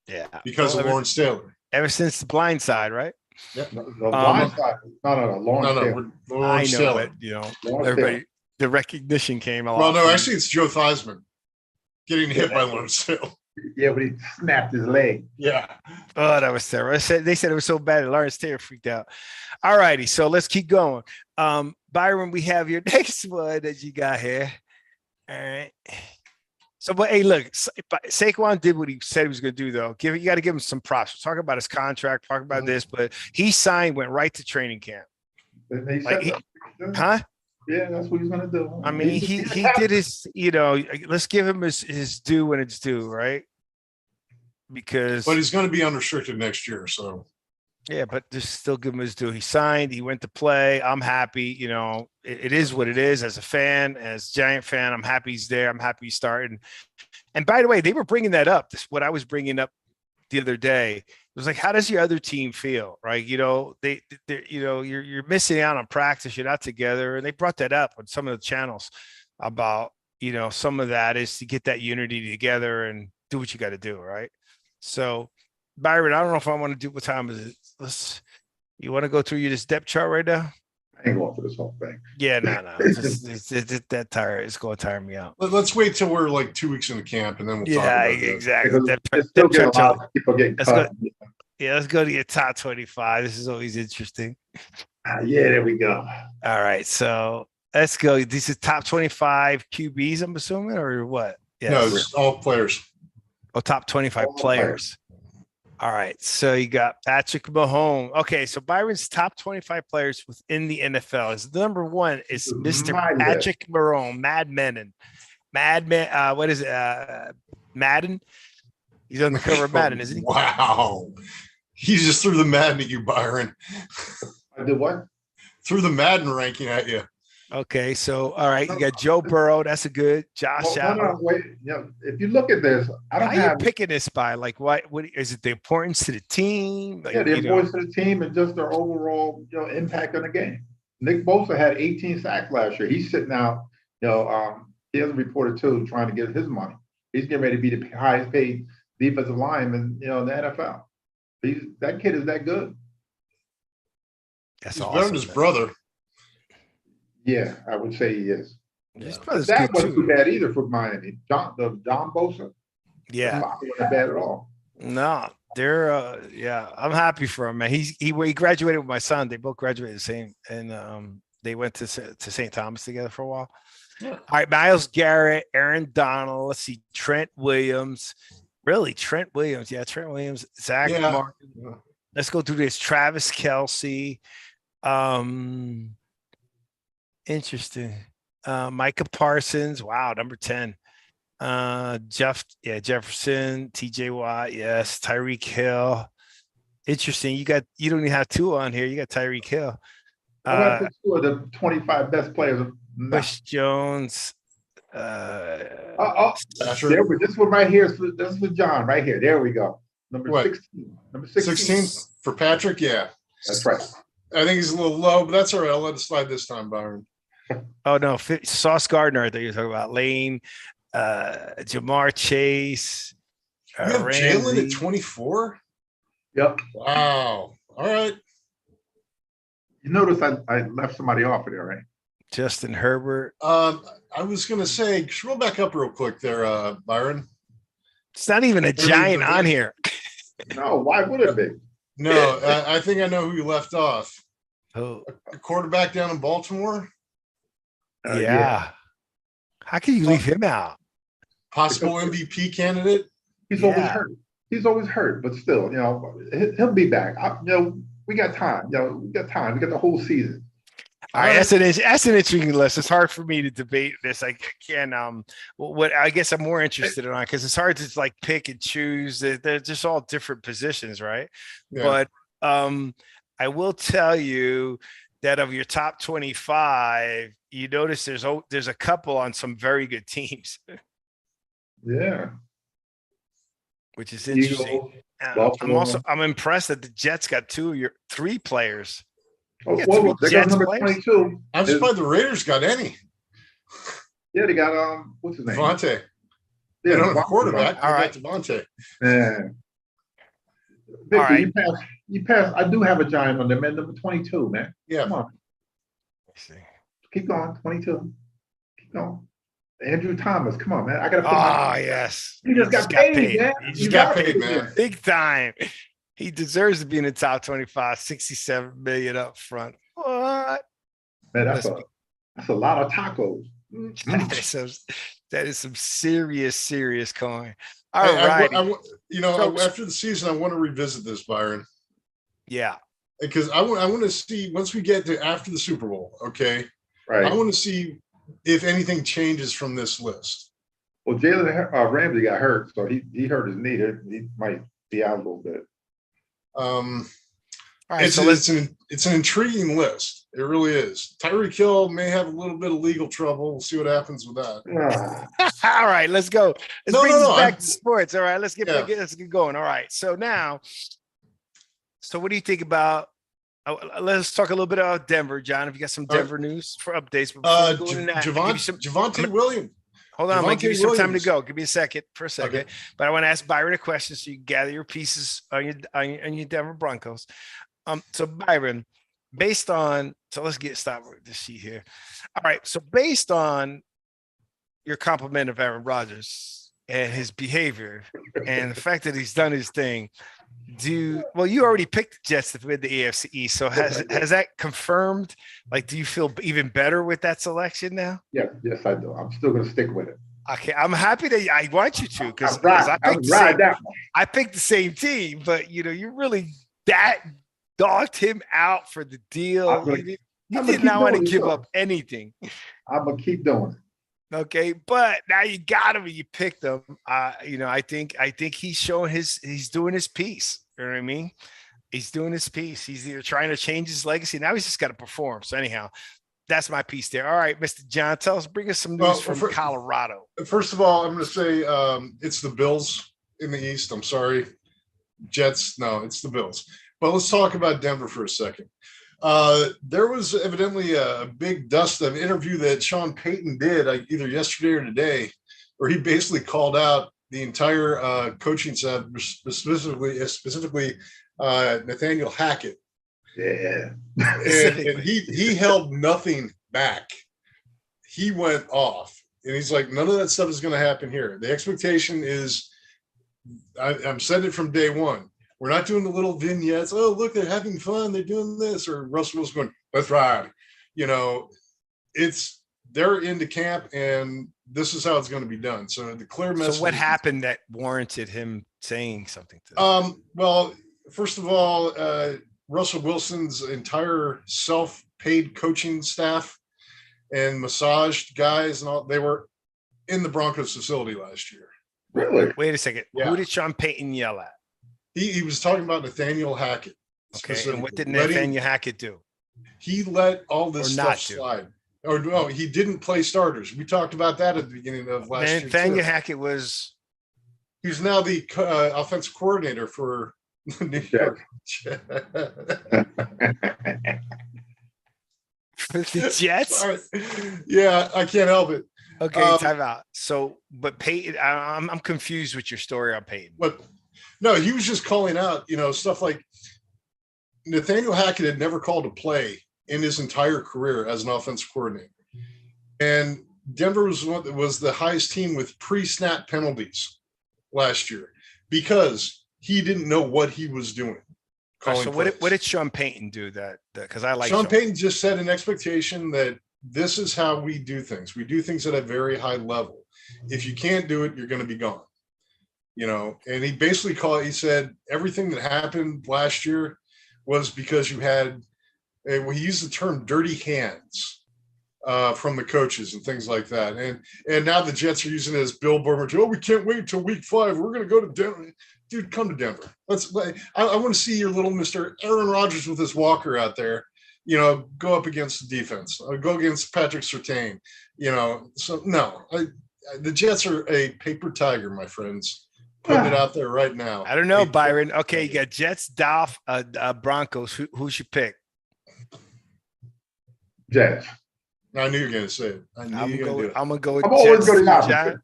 Yeah. Because of Lawrence Taylor. Ever since the blind side, right? Yeah. The blind side. No. Lawrence Taylor. Lawrence Taylor. Everybody, the recognition came a lot. Well, no, actually it's Joe Theismann getting hit by Lawrence Taylor. Yeah, but he snapped his leg. Yeah. Oh, that was terrible. They said it was so bad that Lawrence Taylor freaked out. All righty, so let's keep going. Byron, we have your next one that you got here. All right. So, but hey, look, Saquon did what he said he was going to do, though. You got to give him some props. Talk about his contract, talk about this, but he went right to training camp. Huh? Yeah, that's what he's going to do. I mean, he did his, let's give him his due when it's due, right? But he's going to be unrestricted next year, so. Yeah, but just still give him his due. He signed, he went to play. I'm happy. It is what it is. As a fan, as a Giant fan, I'm happy he's there. I'm happy he's starting. And by the way, they were bringing that up. This is what I was bringing up the other day. It was like, how does your other team feel? Right. You're missing out on practice. You're not together. And they brought that up on some of the channels about, some of that is to get that unity together and do what you got to do. Right. So, Byron, I don't know if I want to do what time is it. You want to go through this depth chart right now? I ain't going for this whole thing. Yeah, no. It's that tired. It's going to tire me out. Let's wait till we're like 2 weeks into camp, and then we'll talk about it. Exactly. Let's go to your top 25. This is always interesting. Yeah, there we go. All right, so let's go. These are top 25 QBs, I'm assuming, or what? Yes. No, it's all players. Oh, top 25 players. All right, so you got Patrick Mahomes. Okay, so Byron's top 25 players within the NFL is number one is Mr. Patrick Mahomes, what is it? Madden. He's on the cover of Madden, isn't he? Wow, he just threw the Madden at you, Byron. I did what? Threw the Madden ranking at you. Okay, so all right, you got Joe Burrow. That's a good Josh Allen. No, wait. If you look at this, I don't How have. How you picking this by? Like, what is it? The importance to the team? Like, the importance to the team and just their overall, impact on the game. Nick Bosa had 18 sacks last year. He's sitting out. He hasn't reported too, trying to get his money. He's getting ready to be the highest paid defensive lineman, in the NFL. That kid is that good. That's He's awesome, better than his brother. Yeah, I would say he is. His brother's that wasn't too bad either for Miami. John Bosa. Yeah, wasn't bad at all. No, they're I'm happy for him, man. He graduated with my son. They both graduated the same, and they went to St. Thomas together for a while. Yeah. All right, Myles Garrett, Aaron Donald. Let's see, Trent Williams. Really, Trent Williams. Yeah, Trent Williams. Zach Martin. Let's go through this. Travis Kelce. Interesting. Micah Parsons. Wow, number 10. Jefferson, TJ Watt, yes, Tyreek Hill. Interesting. You don't even have two on here. You got Tyreek Hill. What about the two of the 25 best players No. Bush Jones. Oh, Patrick. there we. This one right here. This is for John right here. There we go. Number What? 16. Number 16. 16 for Patrick. Yeah, That's right. I think he's a little low, but that's all right. I'll let it slide this time, Byron. Oh no, Sauce Gardner. I thought you were talking about Lane, Jamar Chase. You have Jalen at 24. Yep. Wow. All right. You notice I left somebody off of there, right? Justin Herbert. I was gonna say, scroll back up real quick there, Byron. It's not even a giant on here. No, why would it be? No, I think I know who you left off. Oh, A quarterback down in Baltimore. yeah. How can you leave him out? Possible MVP candidate. He's always hurt. He's always hurt, but still, he'll be back. We got time. We got time. We got the whole season. All right, that's an interesting list. It's hard for me to debate this. I can what I guess I'm more interested in because it's hard to like pick and choose. They're just all different positions, right? Yeah. But I will tell you that of your top 25, you notice there's a couple on some very good teams. Yeah. Which is interesting. I'm impressed that the Jets got three players. Oh, well, they got number 22. I'm surprised the Raiders got any. Yeah, they got what's his name? Devontae. Yeah, the quarterback. All right, Devontae. Yeah. Victor, all right. You passed. I do have a giant on there, man. Number 22, man. Yeah. Come on. Let's see. Keep going. 22. Keep going. Andrew Thomas. Come on, man. I gotta. Yes. You just got paid, man. He just got paid, man. Big time. He deserves to be in the top 25. 67 million up front. What? Man, that's a lot of tacos. That is some serious coin. All right. After the season, I want to revisit this, Byron. Yeah. Because I want to see once we get to after the Super Bowl, okay? Right. I want to see if anything changes from this list. Well, Jalen Ramsey got hurt, so he hurt his knee. He might be out a little bit. All right, it's an intriguing list. It really is. Tyreek Hill may have a little bit of legal trouble. We'll see what happens with that. All right, let's go. Let's bring this back to sports. All right, let's get going. All right, so what do you think about? Let's talk a little bit about Denver, John. If you got some Denver news for updates, Javonte Williams. Hold on, I'm going to give you some time to go. Give me a second. Okay. But I want to ask Byron a question so you can gather your pieces on your Denver Broncos. So Byron, let's stop with this sheet here. All right. So based on your compliment of Aaron Rodgers and his behavior and the fact that he's done his thing, you already picked the Jets to win the AFC East. So has that confirmed? Like, do you feel even better with that selection now? Yes, I do. I'm still going to stick with it. Okay, I'm happy that I want you to because I picked the same team, but you really dogged him out for the deal. You did not want to give up anything. I'm gonna keep doing it. Okay, but now you got him and you picked him. I think he's showing he's doing his piece. You know what I mean? He's doing his piece. He's either trying to change his legacy. Now he's just got to perform. So anyhow, that's my piece there. All right, Mr. John, bring us some news from Colorado. First of all, I'm going to say it's the Bills in the East. I'm sorry. Jets, no, it's the Bills. But let's talk about Denver for a second. There was evidently a big dust of interview that Sean Payton did either yesterday or today, where he basically called out the entire coaching staff, specifically Nathaniel Hackett. Yeah. and he held nothing back. He went off. And he's like, none of that stuff is going to happen here. The expectation is, I'm saying it from day one. We're not doing the little vignettes. Oh, look, they're having fun. They're doing this. Or Russell Wilson going, that's right. They're into camp, and this is how it's going to be done. So the clear message. So what happened that warranted him saying something to them? Well, first of all, Russell Wilson's entire self-paid coaching staff and massaged guys and all, they were in the Broncos facility last year. Really? Wait a second. Yeah. Who did Sean Payton yell at? He was talking about Nathaniel Hackett. Okay, and what did Nathaniel Hackett do? He let all this stuff slide. Or no, he didn't play starters. We talked about that at the beginning of last year. Nathaniel Hackett was. He's now the offensive coordinator for New York. For the Jets? Sorry. Yeah, I can't help it. Okay, time out. So, but Peyton, I'm confused with your story on Peyton. But no, he was just calling out, stuff like Nathaniel Hackett had never called a play in his entire career as an offensive coordinator. And Denver was the highest team with pre-snap penalties last year because he didn't know what he was doing. So what did Sean Payton do that because I like Sean Payton just set an expectation that this is how we do things. We do things at a very high level. If you can't do it, you're going to be gone. And he basically he said everything that happened last year was because you had, he used the term dirty hands from the coaches and things like that. And now the Jets are using it as Bill Burmer. Oh, we can't wait until week 5. We're going to go to Denver. Dude, come to Denver. I want to see your little Mr. Aaron Rodgers with his walker out there, go up against the defense, go against Patrick Surtain, So no, the Jets are a paper tiger, my friends. Putting it out there right now. I don't know, Byron. Okay, you got Jets, Dolph, Broncos. Who should pick? Jets. I knew you were going to say it. I'm going to go with I'm Jets. always going to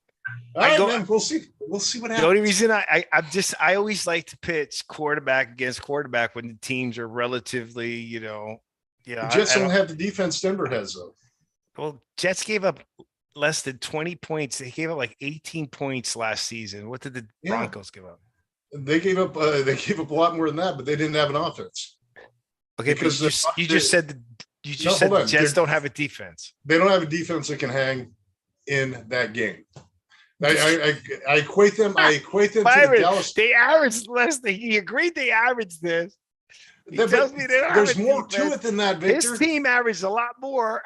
All right, man. We'll see. We'll see what happens. The only reason I always like to pitch quarterback against quarterback when the teams are relatively, The Jets don't have the defense Denver has, though. Well, Jets gave up less than 20 points. They gave up like 18 points last season. What did the Broncos give up? They gave up a lot more than that, but they didn't have an offense. Okay, because you just said the Jets don't have a defense. They don't have a defense that can hang in that game. I equate them. To Byron, the Dallas. They averaged less than he agreed. They averaged this. Tells me there's more to it than that, Victor. His team averaged a lot more,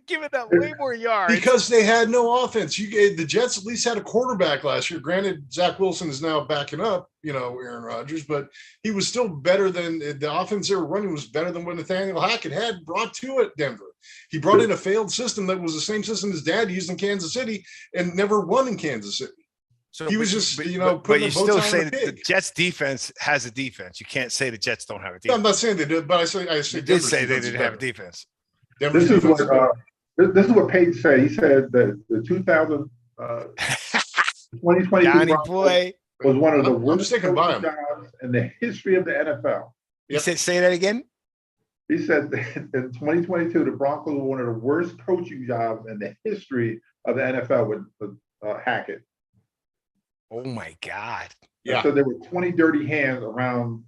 giving up way more yards because they had no offense. The Jets at least had a quarterback last year. Granted, Zach Wilson is now backing up, Aaron Rodgers, but he was still better than the offense they were running was better than what Nathaniel Hackett had brought to it. Denver. He brought in a failed system that was the same system his dad used in Kansas City and never won in Kansas City. So he was just, but you still say that the Jets defense has a defense. You can't say the Jets don't have a defense. No, I'm not saying they did, but I say you did say they didn't have a defense. This is what Peyton said. He said that the 2022 Johnny boy was one of the worst jobs in the history of the NFL. You said, say that again? He said that in 2022, the Broncos were one of the worst coaching jobs in the history of the NFL with Hackett. Oh, my God. Yeah. So there were 20 dirty hands around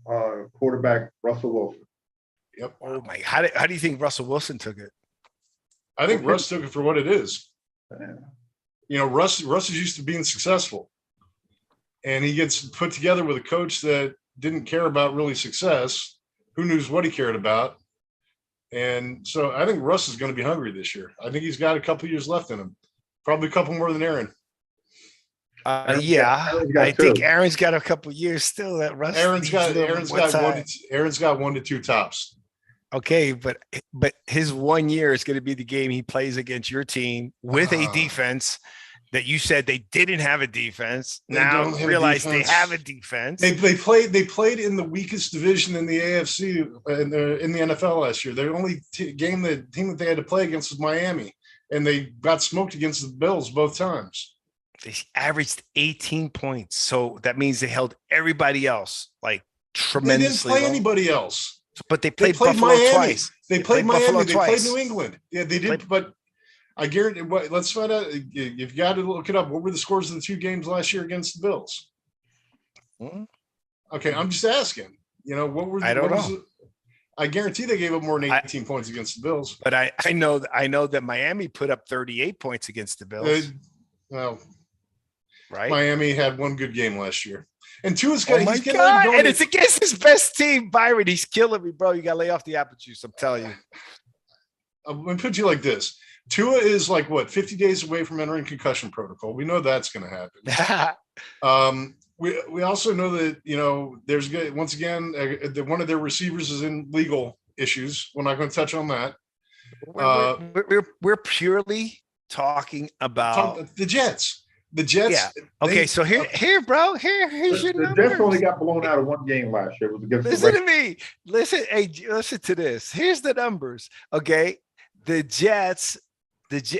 quarterback Russell Wilson. Yep. Oh, my. How do you think Russell Wilson took it? I think Russ took it for what it is. Russ is used to being successful. And he gets put together with a coach that didn't care about really success. Who knows what he cared about? And so I think Russ is going to be hungry this year. I think he's got a couple years left in him. Probably a couple more than Aaron. I think Aaron's got a couple years still. That Russ. Aaron's got 1 to 2 tops. Okay, but his 1 year is going to be the game he plays against your team with a defense that you said they didn't have a defense. Now realize they have a defense. They played in the weakest division in the AFC in the NFL last year. The only team that they had to play against was Miami, and they got smoked against the Bills both times. They averaged 18 points, so that means they held everybody else like tremendously. They didn't play anybody else, but they played Buffalo Miami twice. They played Miami. They played New England. Yeah, they did. But I guarantee. Let's find out. You've got to look it up. What were the scores of the 2 games last year against the Bills? Okay, I'm just asking. What were? I don't know. I guarantee they gave up more than 18 points against the Bills. But I know that Miami put up 38 points against the Bills. Right. Miami had 1 good game last year. And Tua's got and it's against his best team, Byron. He's killing me, bro. You got to lay off the apple juice. I'm telling you. I'm going to put you like this. Tua is 50 days away from entering concussion protocol. We know that's going to happen. We also know that, there's once again, one of their receivers is in legal issues. We're not going to touch on that. We're purely talking about the Jets. The Jets. Yeah. Okay. So here, bro. Here's your The numbers. Jets only got blown out of one game last year. It was against Listen to me. Listen. Hey, listen to this. Here's the numbers. Okay. The Jets.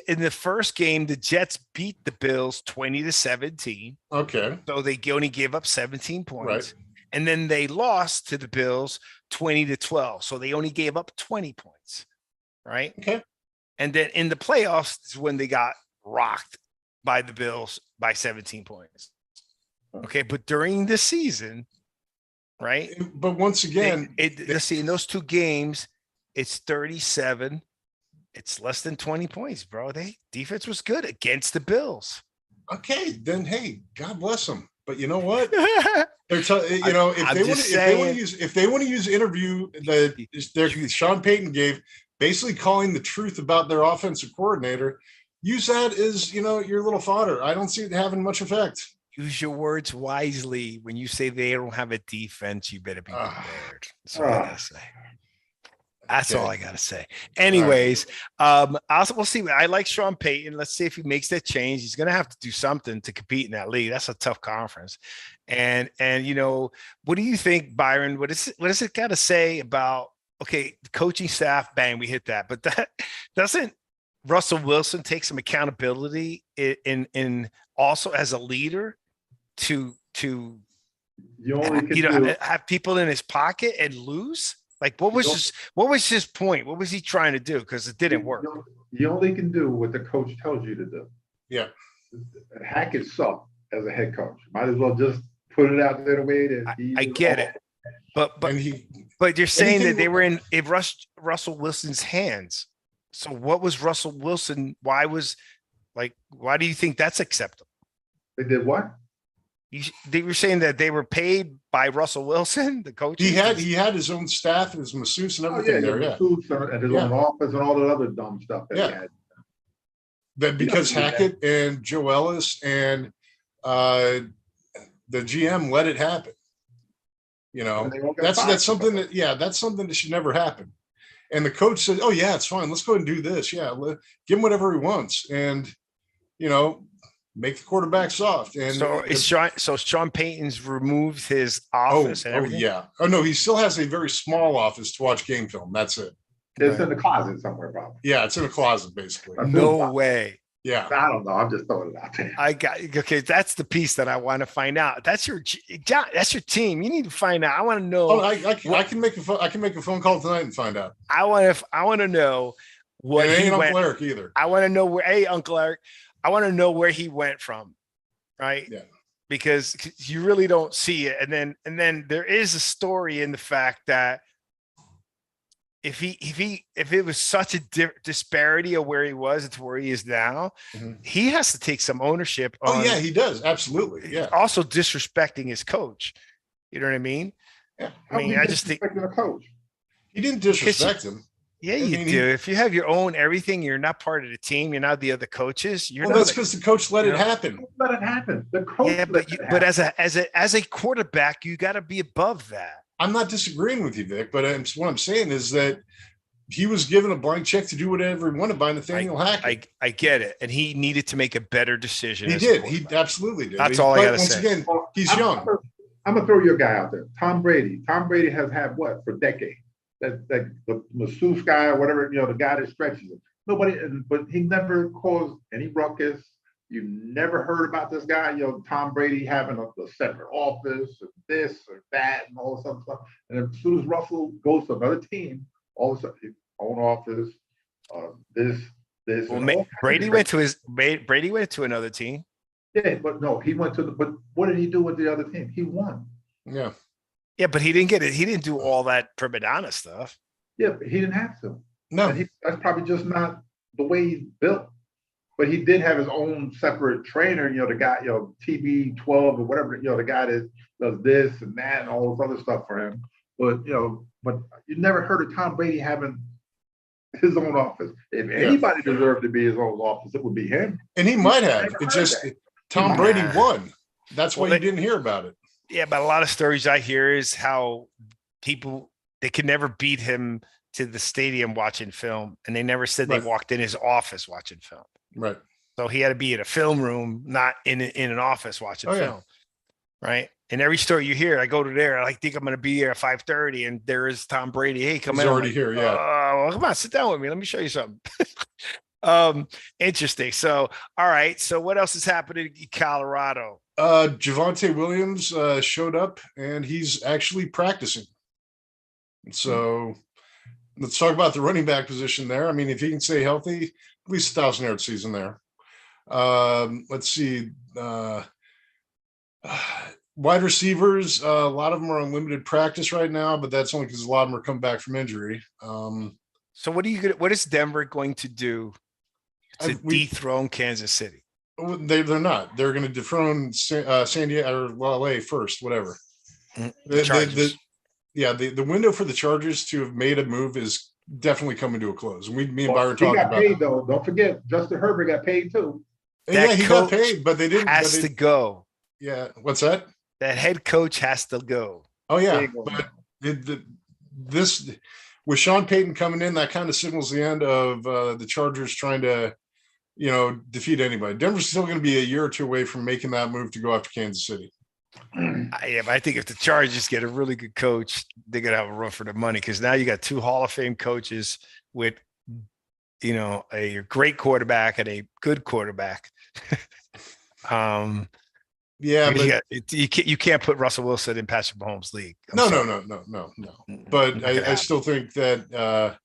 In the first game, the Jets beat the Bills 20-17. Okay. So they only gave up 17 points. Right. And then they lost to the Bills 20-12. So they only gave up 20 points. Right. Okay. And then in the playoffs is when they got rocked by the Bills by 17 points. Okay. But during the season, right. But once again, let's see, in those two games, it's 37. It's less than 20 points, bro. Defense was good against the Bills. Okay, then hey, God bless them. But you know what? They're if they want to use interview that Sean Payton gave, basically calling the truth about their offensive coordinator, use that as your little fodder. I don't see it having much effect. Use your words wisely. When you say they don't have a defense, you better be prepared. That's what I gotta say. That's all I gotta say. Anyways, we'll see. I like Sean Payton. Let's see if he makes that change. He's gonna have to do something to compete in that league. That's a tough conference. And what do you think, Byron? What does it got to say about the coaching staff? Bang, we hit that. But that doesn't Russell Wilson take some accountability in also as a leader to have people in his pocket and lose? Like, what was his point? What was he trying to do? Because it didn't work. You only can do what the coach tells you to do. Yeah. Hackett sucked as a head coach. Might as well just put it out there the way it is. I get it. But you're saying that they were in Russell Wilson's hands. So what was Russell Wilson? Why do you think that's acceptable? They did what? They were saying that they were paid by Russell Wilson, the coach. He had his own staff, his masseuse and everything masseuse and his own office and all the other dumb stuff that he had. That because Hackett and Joe Ellis and the GM let it happen. That's something that should never happen. And the coach said, "Oh yeah, it's fine. Let's go ahead and do this. Yeah, give him whatever he wants." And make the quarterback soft. And so Sean Payton's removed his office and everything? Yeah. Oh no, he still has a very small office to watch game film. That's it. It's in the closet somewhere, probably. Yeah, it's in a closet, basically. No way. Yeah. I don't know. I'm just throwing it out there. That's the piece that I want to find out. That's your team. You need to find out. I want to know. Oh, I can make a phone call tonight and find out. I want to know what it ain't Uncle Eric either. I want to know where Uncle Eric. I want to know where he went from, right? Yeah. Because you really don't see it. And then there is a story in the fact that if it was such a disparity of where he was to where he is now, he has to take some ownership. He does. Absolutely. Yeah. Also disrespecting his coach. You know what I mean? Yeah. I just think a coach. He didn't disrespect him. Yeah, you do. If you have your own everything, you're not part of the team. You're not the other coaches. That's because the coach let it happen. Let it happen. The coach. Yeah, but as a quarterback, you got to be above that. I'm not disagreeing with you, Vic, but what I'm saying is that he was given a blank check to do whatever he wanted by Nathaniel Hackett. I get it, and he needed to make a better decision. He did. He absolutely did. That's all I got to say. Once again, he's young. I'm gonna throw your guy out there, Tom Brady. Tom Brady has had what for decades. That the masseuse guy or whatever, the guy that stretches him. But he never caused any ruckus. You never heard about this guy, Tom Brady having a separate office or this or that and all this other stuff. And as soon as Russell goes to another team, all of a sudden his own office, this. Well, Brady went to another team. Yeah, but no, he went to but what did he do with the other team? He won. Yeah. Yeah, but he didn't get it. He didn't do all that prima donna stuff. Yeah, but he didn't have to. No, that's probably just not the way he's built. But he did have his own separate trainer, the guy, TB12 or whatever, the guy that does this and that and all this other stuff for him. But you never heard of Tom Brady having his own office. If anybody deserved to be his own office, it would be him. And he might have. It just Tom Brady won. That's why you didn't hear about it. Yeah, but a lot of stories I hear is how they could never beat him to the stadium watching film, and they never said Right. they walked in his office watching film. Right. So he had to be in a film room, not in an office watching film. Right. And every story you hear, I go to there, I think I'm going to be here at 5:30, and there is Tom Brady. Hey, come He's in. already here. Yeah. Well, come on, sit down with me. Let me show you something. Interesting. So, all right. So what else is happening in Colorado? Javonte Williams showed up, and he's actually practicing. So let's talk about the running back position there. I mean, if he can stay healthy, at least 1,000-yard season there. Let's see. Wide receivers, a lot of them are on limited practice right now, but that's only because a lot of them are coming back from injury. So what is Denver going to do to dethrone Kansas City? They're not. They're going to dethrone San Diego or LA first, whatever. The window for the Chargers to have made a move is definitely coming to a close. Me and Byron talked about. He got paid though. Don't forget, Justin Herbert got paid too. Yeah, he got paid, but they didn't. Has to go. Yeah, what's that? That head coach has to go. Oh yeah, but this with Sean Payton coming in, that kind of signals the end of the Chargers trying to, defeat anybody. Denver's still going to be a year or two away from making that move to go after Kansas City. Yeah, but I think if the Chargers get a really good coach, they're going to have a run for the money, because now you got 2 Hall of Fame coaches with, a great quarterback and a good quarterback. Yeah, but you can't put Russell Wilson in Patrick Mahomes' league. No. But I still think that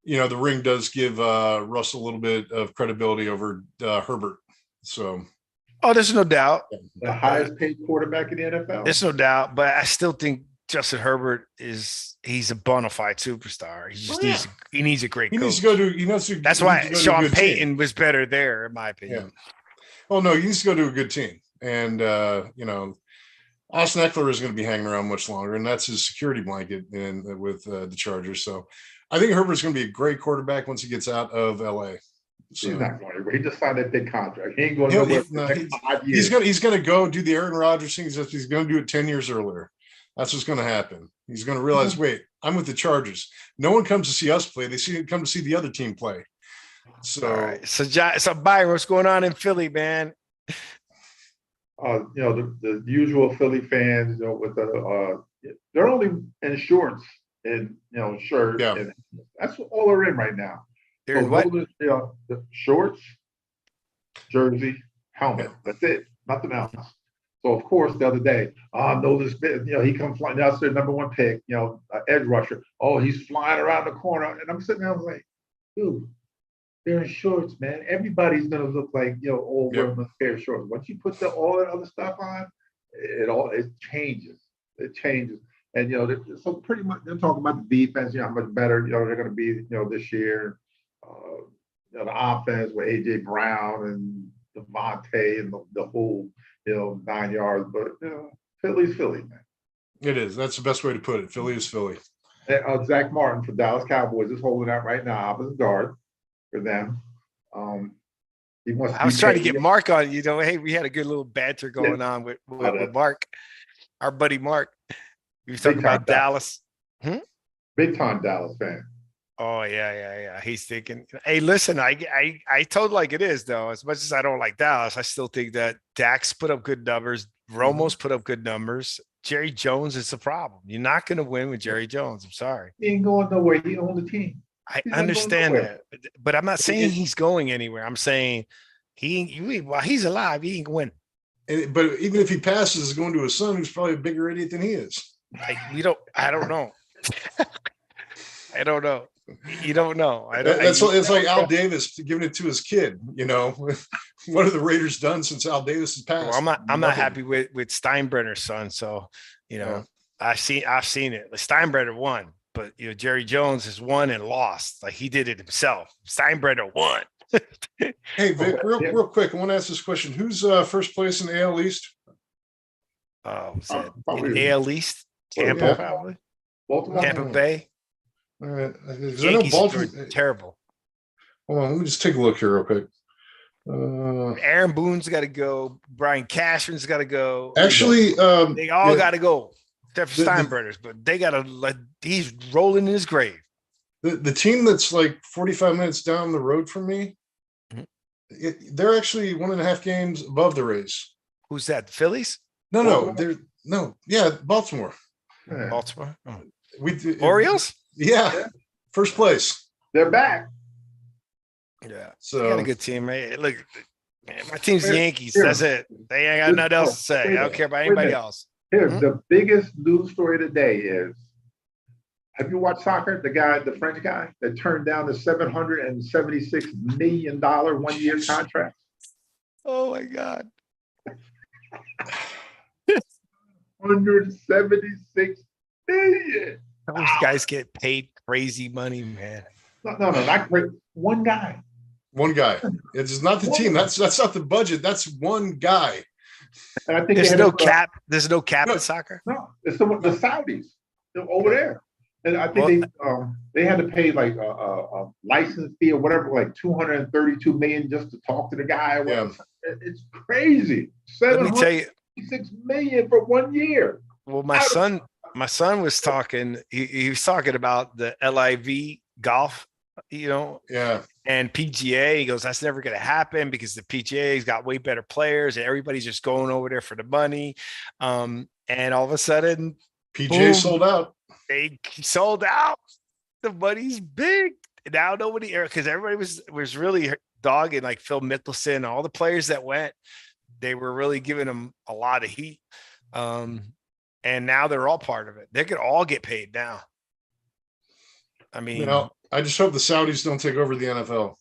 the ring does give Russell a little bit of credibility over Herbert. So, there's no doubt. The highest paid quarterback in the NFL. There's no doubt, but I still think Justin Herbert he's a bona fide superstar. He just needs a great coach. Needs to go to. That's why Sean Payton was better there, in my opinion. Yeah. Oh no, he needs to go to a good team. And Austin Eckler is going to be hanging around much longer, and that's his security blanket with the Chargers. So I think Herbert's going to be a great quarterback once he gets out of LA. So, he's not going anywhere. He just signed that big contract. He ain't going nowhere for the next 5 years. He's going to go do the Aaron Rodgers thing. He's going to do it 10 years earlier. That's what's going to happen. He's going to realize, wait, I'm with the Chargers. No one comes to see us play. They come to see the other team play. So, all right. So Byron, what's going on in Philly, man? The usual Philly fans, with they're only in shorts and shirts. Yeah. And that's all they're in right now. They're in what? The shorts, jersey, helmet. That's it. Nothing else. So of course the other day, Notice, he comes flying. That's their number 1 pick. Edge rusher. Oh, he's flying around the corner, and I'm sitting there. I was like, dude. They're in shorts, man. Everybody's gonna look like old wearing a pair of shorts. Once you put all that other stuff on, it changes. It changes. And so pretty much they're talking about the defense. How much better they're going to be. This year. The offense with AJ Brown and Devontae and the whole 9 yards. But Philly's Philly, man. It is. That's the best way to put it. Philly is Philly. And, Zach Martin for Dallas Cowboys is holding out right now, opposite guard. For them, I was trying to get Mark on. Hey, we had a good little banter going on with Mark, our buddy Mark. We were talking about Dallas. Big time Dallas fan. Oh yeah. He's thinking. Hey, listen, I told like it is though. As much as I don't like Dallas, I still think that Dax put up good numbers. Romo's put up good numbers. Jerry Jones is the problem. You're not going to win with Jerry Jones. I'm sorry. He ain't going nowhere. He owns the team. I understand that, but I'm not saying he's going anywhere. I'm saying while he's alive, he ain't win. But even if he passes, it's going to his son, who's probably a bigger idiot than he is. I don't know. I don't know. You don't know. It's like Al Davis giving it to his kid. What have the Raiders done since Al Davis has passed? Well, I'm not happy with Steinbrenner's son. So I've seen it. Steinbrenner won. But Jerry Jones has won and lost. Like he did it himself. Steinbrenner won. Hey Vic, real quick, I want to ask this question: who's first place in the AL East? Was that in AL East? Tampa, probably. Baltimore. Tampa Bay. All right. Yankees are terrible. Hold on, let me just take a look here real quick. Aaron Boone's got to go. Brian Cashman's got to go. Actually, they all got to go. Except for Steinbrenner's, but they got to he's rolling in his grave. The team that's like 45 minutes down the road from me, Mhm. they're actually 1.5 games above the Rays. Who's that? The Phillies? Yeah, Baltimore. Yeah. Baltimore? Oh. Orioles. Yeah, Yeah. first place. They're back. Yeah. So They got a good team, right? Look, man, my team's the Here- Yankees. here. That's it. They ain't got nothing else to say. I don't care about anybody else. Here, Hmm? the biggest news story today is, have you watched soccer? The French guy that turned down the $776 million 1-year contract. Oh my God. 176 million. Those guys get paid crazy money, man. No, not great. One guy. one guy. It's not the team. That's not the budget. That's one guy. And I think There's they had no to, cap. There's no cap No. in soccer. no, it's the Saudis. They're over there. And I Well, think they had to pay like a license fee or whatever, like 232 million just to talk to the guy. Yeah. It's crazy. let me tell you. 6 million for 1 year. Well, my son was talking. He was talking about the LIV golf, Yeah. and PGA. He goes, that's never going to happen because the PGA's got way better players, and everybody's just going over there for the money. And all of a sudden, PJ boom, sold out. they sold out. The money's big now. Nobody, because everybody was really dogging, like Phil Mickelson, all the players that went. They were really giving them a lot of heat. And now they're all part of it. They could all get paid now. I mean, I just hope the Saudis don't take over the NFL.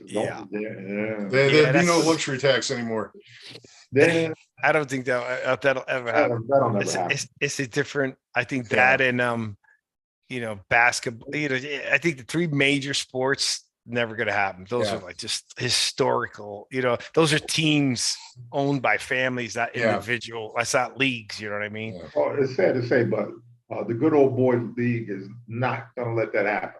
Yeah. There'd be no luxury tax anymore. I don't think that'll ever happen. That'll never happen. It's a different. I think that and basketball. I think the three major sports never going to happen. Those are like just historical. Those are teams owned by families, not individual. That's not leagues. You know what I mean? Yeah. Well, it's sad to say, but the good old boys league is not going to let that happen.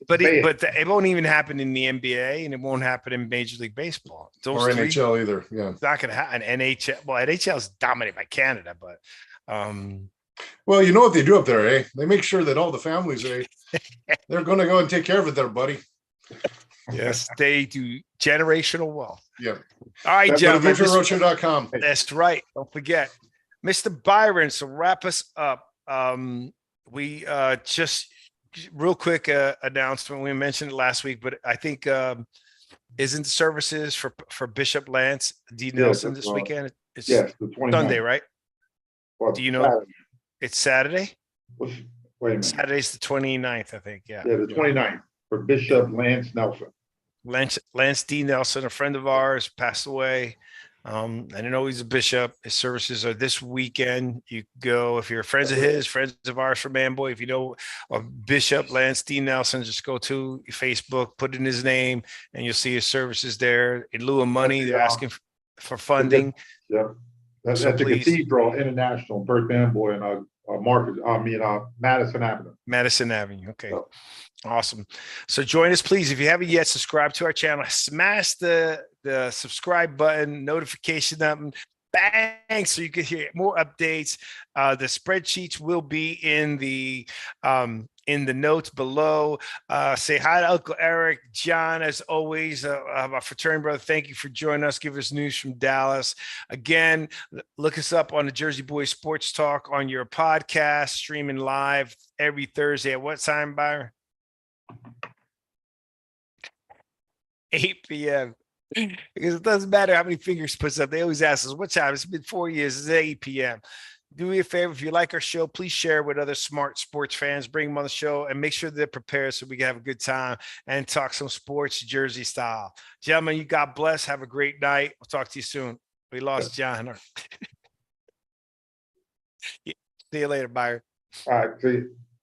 But it won't even happen in the NBA, and it won't happen in Major League Baseball. Or NHL either. Yeah, it's not going to happen. NHL. Well, NHL is dominated by Canada, but. Well, you know what they do up there, eh? They make sure that all the families, they're going to go and take care of it there, buddy. Yes, they do generational wealth. Yeah. All right, gentlemen. VictorRoadshow.com. That's right. Don't forget. Mr. Byron, so wrap us up. We just real quick announcement. We mentioned it last week, but I think isn't the services for Bishop Lance D. Nelson this weekend? It's the 29th. Sunday, right? Well, do you know Saturday. It's Saturday? Wait a minute. Saturday's the 29th, I think. Yeah. Yeah, the 29th for Bishop Lance Nelson. Lance D. Nelson, a friend of ours, passed away. I didn't know he's a bishop. His services are this weekend. You go if you're friends of his, friends of ours from Manboy. If you know Bishop Lance D. Nelson, just go to Facebook, put in his name, and you'll see his services there. In lieu of money, they're asking for funding. Yeah, that's at the Cathedral International, Bert Manboy, and Madison Avenue. Madison Avenue. Okay. So. Awesome. So join us, please. If you haven't yet, subscribe to our channel. Smash the subscribe button, notification button, bang, so you can hear more updates. The spreadsheets will be in the notes below. Say hi to Uncle Eric, John, as always, my fraternity brother. Thank you for joining us. Give us news from Dallas. Again, look us up on the Jersey Boys Sports Talk on your podcast, streaming live every Thursday at what time, Byron? 8 p.m. Because it doesn't matter how many fingers puts up. They always ask us, what time? It's been 4 years. It's 8 p.m. Do me a favor. If you like our show, please share with other smart sports fans. Bring them on the show and make sure they're prepared so we can have a good time and talk some sports Jersey style. Gentlemen, you God bless. Have a great night. We'll talk to you soon. We lost John. See you later, Byron. All right. See you.